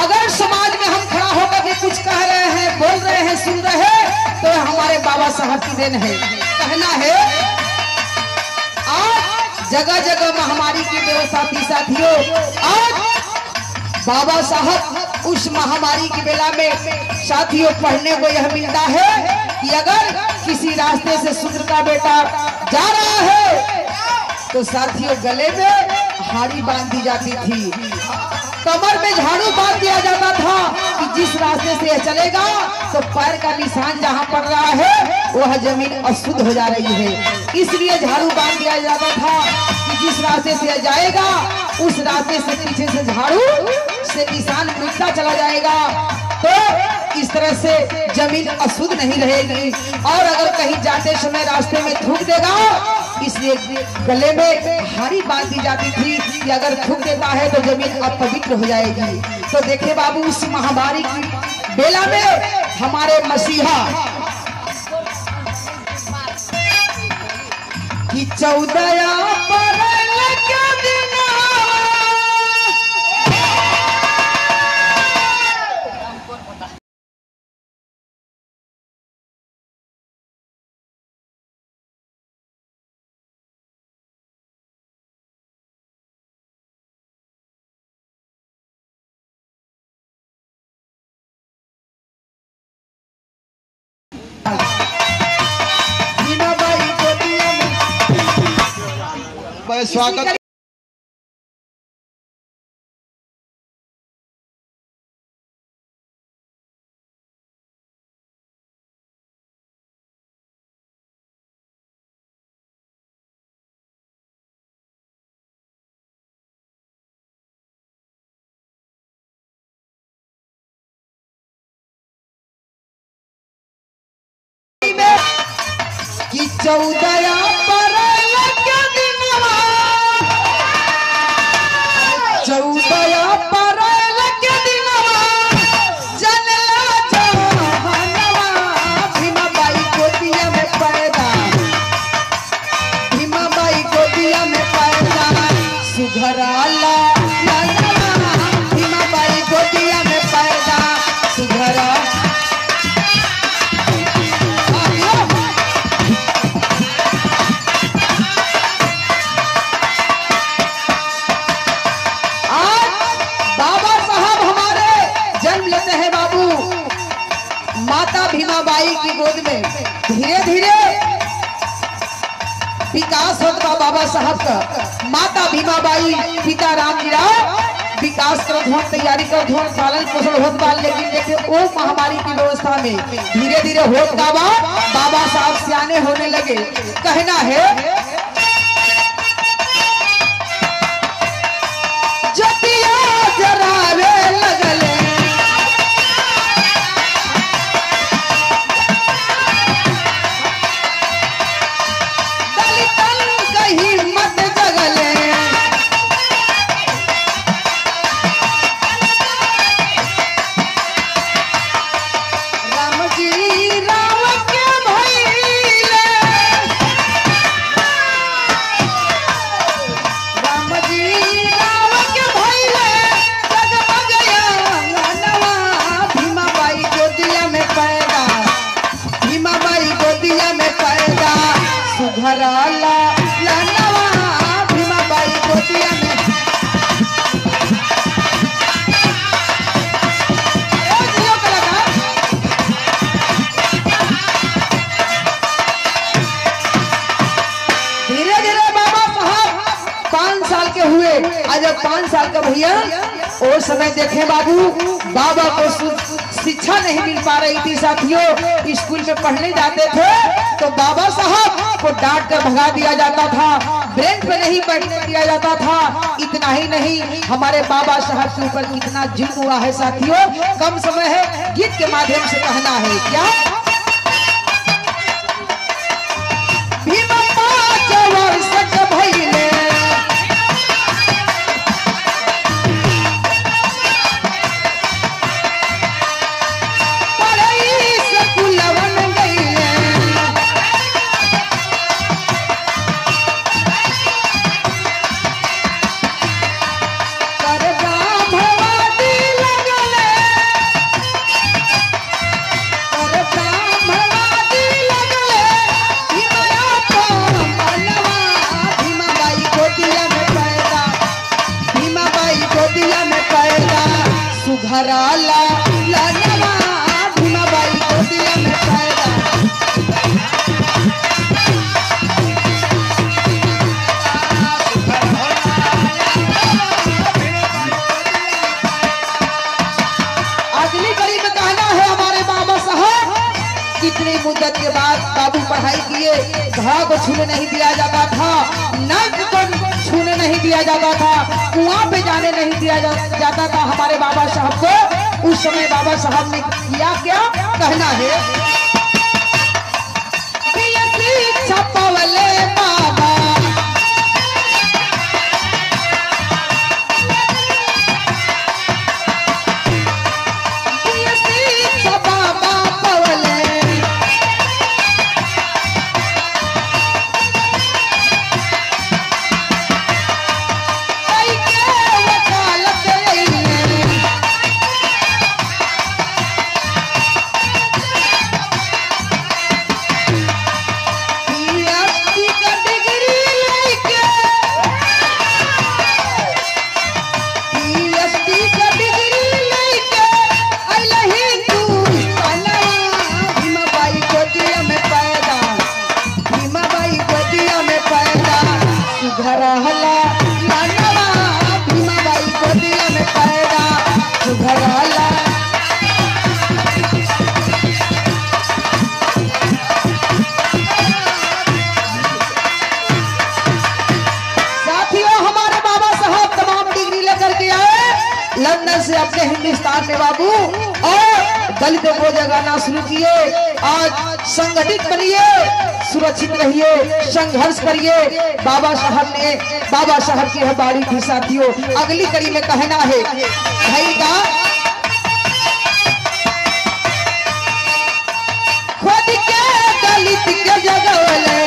अगर समाज में हम खड़ा होकर के कुछ कह रहे हैं, बोल रहे हैं, सुन रहे हैं, तो हमारे बाबा साहब की देन है। कहना है आज जगह जगह महामारी की व्यवस्था थी साथियों। आज बाबा साहब उस महामारी की बेला में साथियों पढ़ने को यह मिलता है कि अगर किसी रास्ते से शूद्र का बेटा जा रहा है तो साथियों गले में हाड़ी बांध दी जाती थी, कमर में झाड़ू बांध दिया जाता था कि जिस रास्ते से चलेगा तो पैर का निशान जहां पड़ रहा है वह जमीन अशुद्ध हो जा रही है। इसलिए झाड़ू बांध दिया जाता था कि जिस रास्ते से जाएगा उस रास्ते से पीछे से झाड़ू से निशान मिटता चला जाएगा, तो इस तरह से जमीन अशुद्ध नहीं रहेगी। और अगर कहीं जाते समय रास्ते में थूक देगा, इसलिए गले में हाड़ी बांध दी जाती थी कि अगर थूक देता है तो जमीन अपवित्र हो जाएगी। तो देखे बाबू उस महामारी की बेला में हमारे मसीहा की 14 स्वागत कि 14 पर भीमाबाई की गोद में धीरे धीरे विकास होता बाबा साहब का। माता भीमाबाई पिता रामजीराव विकास कर धोन तैयारी कर धोन पालन पोषण होत बा, लेकिन देखे वो महामारी की व्यवस्था में धीरे धीरे होत का बाबा साहब सियाने होने लगे। कहना है जतिया जरावे लगले जब 5 साल का भैया उस समय देखे बाबू बाबा को शिक्षा नहीं मिल पा रही थी साथियों। स्कूल में पढ़ने जाते थे तो बाबा साहब को डांट कर भगा दिया जाता था, बेंच पे नहीं बैठने दिया जाता था। इतना ही नहीं भीमाबाई बाबा साहब के ऊपर इतना जुल्म हुआ है साथियों। कम समय है, गीत के माध्यम से कहना है क्या सुघराला लनवा भीमाबाई गोदिया में पैदा कितनी मुद्दत के बाद बाबू पढ़ाई किए, घड़ा को छूने नहीं दिया जाता था, नाक को छूने नहीं दिया जाता था, कुआं पे जाने नहीं दिया जाता था हमारे बाबा साहब को। उस समय बाबा साहब ने किया क्या कहना है, छपावले बाबा लंदन से अपने हिंदुस्तान में बाबू और दलितों को जगाना शुरू किए। आज संगठित बनिए, सुरक्षित रहिए, संघर्ष करिए। बाबा साहब की है बाड़ी थी साथियों। अगली कड़ी में कहना है भाई का खुद के दलित के जगवले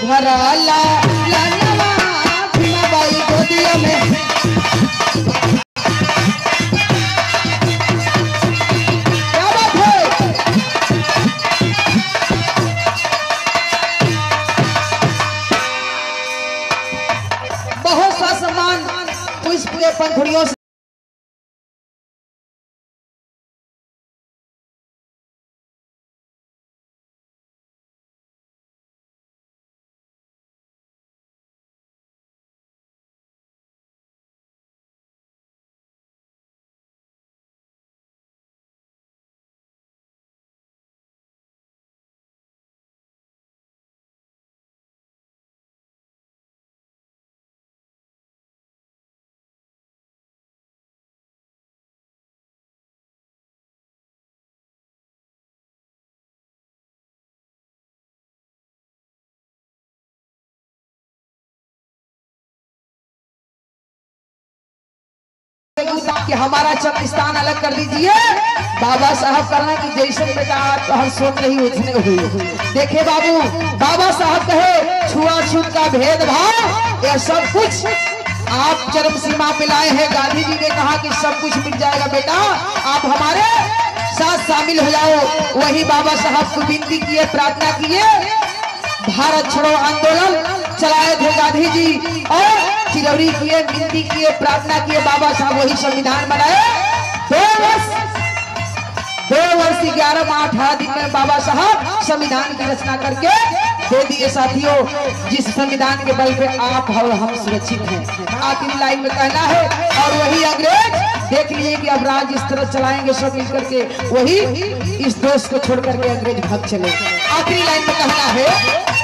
घराला लनवा भीमाबाई गोदिया में क्या बात है। बहुत सा सम्मान पुष्प के पंखुड़ियों से कि हमारा चमस्तान अलग कर दीजिए। बाबा साहब करना कि जैसे बेटा तो हम सोच रही उतने हुई। देखे बाबू, बाबा साहब कहे छुआछूत का भेदभाव यह सब कुछ आप चरम सीमा पे लाए हैं। गांधी जी ने कहा कि सब कुछ मिट जाएगा बेटा, आप हमारे साथ शामिल हो जाओ। वही बाबा साहब को विनती किए, प्रार्थना किए। भारत छोड़ो आंदोलन चलाए थे गांधी जी और चिरौरी किए, विनती किए, प्रार्थना किए। बाबा साहब वही संविधान बनाए। 2 वर्ष 11 माह 18 दिन में बाबा साहब संविधान की रचना करके दे दिए साथियों, जिस संविधान के बल पे आप और हम सुरक्षित हैं। आखिरी लाइन में कहना है और वही अंग्रेज देख लिए कि अब राज इस तरह चलाएंगे सब मिलकर के, वही इस देश को छोड़ करके अंग्रेज भाग चले। आखिरी लाइन में कहना है